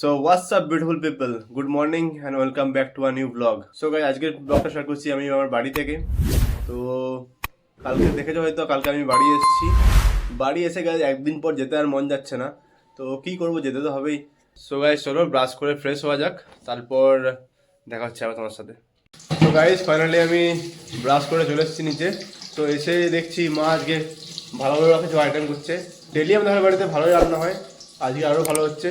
So what's up beautiful people, good morning and welcome back to a new vlog. So guys আজকের ব্লগটা start করছি আমি আমার বাড়ি থেকে। তো কালকে দেখেছো হয়তো কালকে আমি বাড়ি এসে গাইজ একদিন পর যেতে আর মন যাচ্ছে না, তো কি করব, যেতে তো হবেই। সো গাইজ চলো ব্রাশ করে ফ্রেশ হওয়া যাক, তারপর দেখা হচ্ছে আবার তোমার সাথে। তো গাইজ ফাইনালি আমি ব্রাশ করে চলে এসেছি নিচে। তো এসে দেখছি মা আজকে ভালো ভালো কিছু আইটেম করছে। ডেলি আমাদের বাড়িতে ভালোই রান্না হয়, আজকে আরও ভালো হচ্ছে।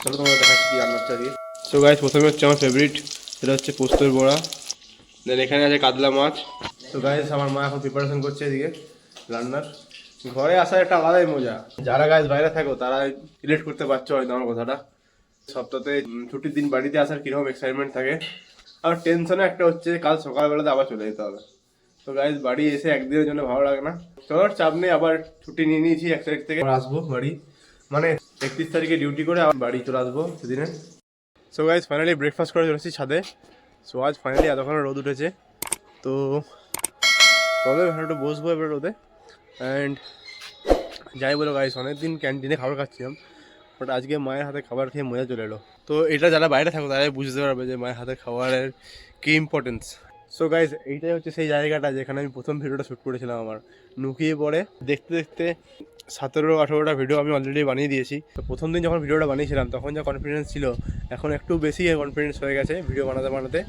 চলো তোমরা দেখাচ্ছি কি রান্না হচ্ছে আজকে। সো গাইজ প্রথমে হচ্ছে আমার ফেভারিট, সেটা হচ্ছে পোস্তর বড়া। দেন এখানে আছে কাতলা মাছ। তো গাইজ আমার মা এখন প্রিপারেশন করছে এদিকে রান্নার। ঘরে আসার একটা আলাদাই মজা। যারা গাইজ বাইরে থাকো তারা রিলেট করতে পারছো হয়তো আমার কথাটা। সপ্তাহে ছুটির দিন বাড়িতে আসার কীরকম এক্সাইটমেন্ট থাকে, আর টেনশনে একটা হচ্ছে কাল সকালবেলাতে আবার চলে যেতে হবে। তো গাইজ বাড়ি এসে একদিনের জন্য ভালো লাগে না। চলো চাপ নেই, আবার ছুটি নিয়ে নিয়েছি 1 তারিখ থেকে আসবো বাড়ি, মানে 31 তারিখে ডিউটি করে আবার বাড়ি চলে আসবো সেদিনে। সো গাইজ ফাইনালি ব্রেকফাস্ট করে চলেছি ছাদে। সো আজ ফাইনালি এতক্ষণ রোদ উঠেছে, তো চলো এখানে একটু বসবো এবার রোদে। অ্যান্ড যাই বলো গাইজ অনেকদিন ক্যান্টিনে খাবার খাচ্ছিলাম, বাট আজকে মায়ের হাতে খাবার খেয়ে মজা চলে এলো। তো এটা যারা বাইরে থাকো তারাই বুঝতে পারবে যে মায়ের হাতে খাবারের কী ইম্পর্টেন্স। সো গাইজ এইটাই হচ্ছে সেই জায়গাটা যেখানে আমি প্রথম ভিডিওটা শ্যুট করেছিলাম আমার নুকিয়ে পড়ে। দেখতে দেখতে 17-18টা ভিডিও আমি অলরেডি বানিয়ে দিয়েছি। তো প্রথম দিন যখন ভিডিওটা বানিয়েছিলাম তখন যা কনফিডেন্স ছিল, এখন একটু বেশি কনফিডেন্স হয়ে গেছে ভিডিও বানাতে বানাতে।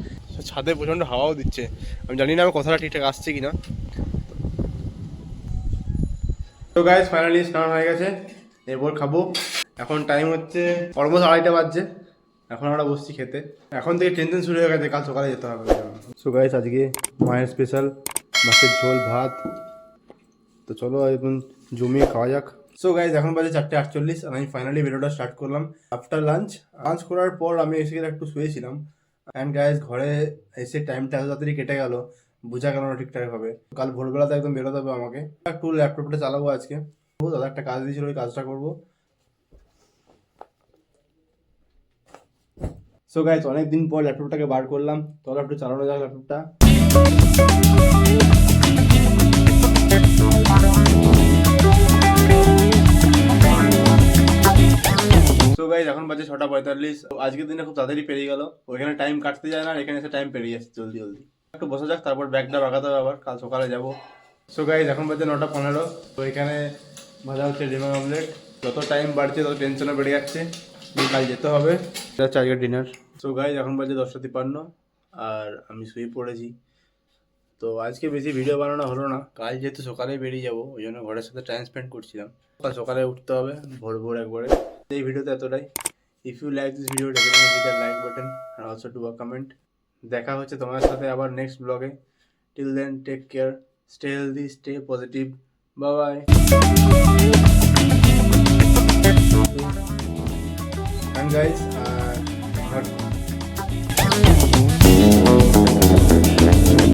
ছাদে প্রচণ্ড হাওয়াও দিচ্ছে, আমি জানি না আমার কথাটা ঠিকঠাক আসছে কি না। তো গাইজ ফাইনালি স্নান হয়ে গেছে, এরপর খাবো। এখন টাইম হচ্ছে অলমোস্ট 2:30 বাজছে, এখন আমরা বসছি খেতে। এখন থেকে টেনশন শুরু হয়ে গেছে কাল সকালে যেতে হবে। সো গাইজ আজকে মায়ের স্পেশাল মাছের ঝোল ভাত, তো চলো এখন জমিয়ে খাওয়া যাক। সো গাইজ এখন বাজে 4:48 আর আমি ফাইনালি ভিডিওটা স্টার্ট করলাম আফটার লাঞ্চ করার পর আমি এসে একটু শুয়েছিলাম। অ্যান্ড গাইজ ঘরে এসে টাইমটা এত তাড়াতাড়ি কেটে গেল বোঝা গেল না ঠিকঠাক হবে। কাল ভোরবেলাতে একদম বেরোতে হবে আমাকে, একটু ল্যাপটপটা চালাবো আজকে। দাদা একটা কাজ দিয়েছিল, ওই কাজটা করবো। সো গাইজ অনেকদিন পর ল্যাপটপটাকে বার করলাম, তাহলে একটু চালানো যাক ল্যাপটপটা। সো গাইজ এখন বাজে 6:45। আজকের দিনে খুব তাড়াতাড়ি পেরিয়ে গেল, ওইখানে টাইম কাটতে যায় না আর এখানে এসে টাইম পেরিয়ে যাচ্ছে জলদি জলদি। একটু বসে যাক, তারপর ব্যাগটা বাগাতে হবে, আবার কাল সকালে যাবো। সো গাইজ এখন বাজে 9:15। তো এখানে ভাজা হচ্ছে ডিমের অমলেট। যত টাইম বাড়ছে তত টেনশনে বেড়ে যাচ্ছে, কাল যেতে হবে। এটা হচ্ছে আজকের ডিনার। সো গাইজ এখন বাজে 10:53 আর আমি শুয়ে পড়েছি। তো আজকে বেশি ভিডিও বানানো হলো না, কাল যেহেতু সকালে বেরিয়ে যাবো ওই জন্য ঘরের সাথে টাইম স্পেন্ড করছিলাম। কাল সকালে উঠতে হবে ভোর ভোর একবারে। এই ভিডিওতে এতটাই। If you like this video definitely hit the like button আর অলসো ডু আ কমেন্ট। দেখা হচ্ছে তোমার সাথে আবার নেক্সট ব্লগে। Till then take care, stay healthy, stay positive, bye bye. And guys,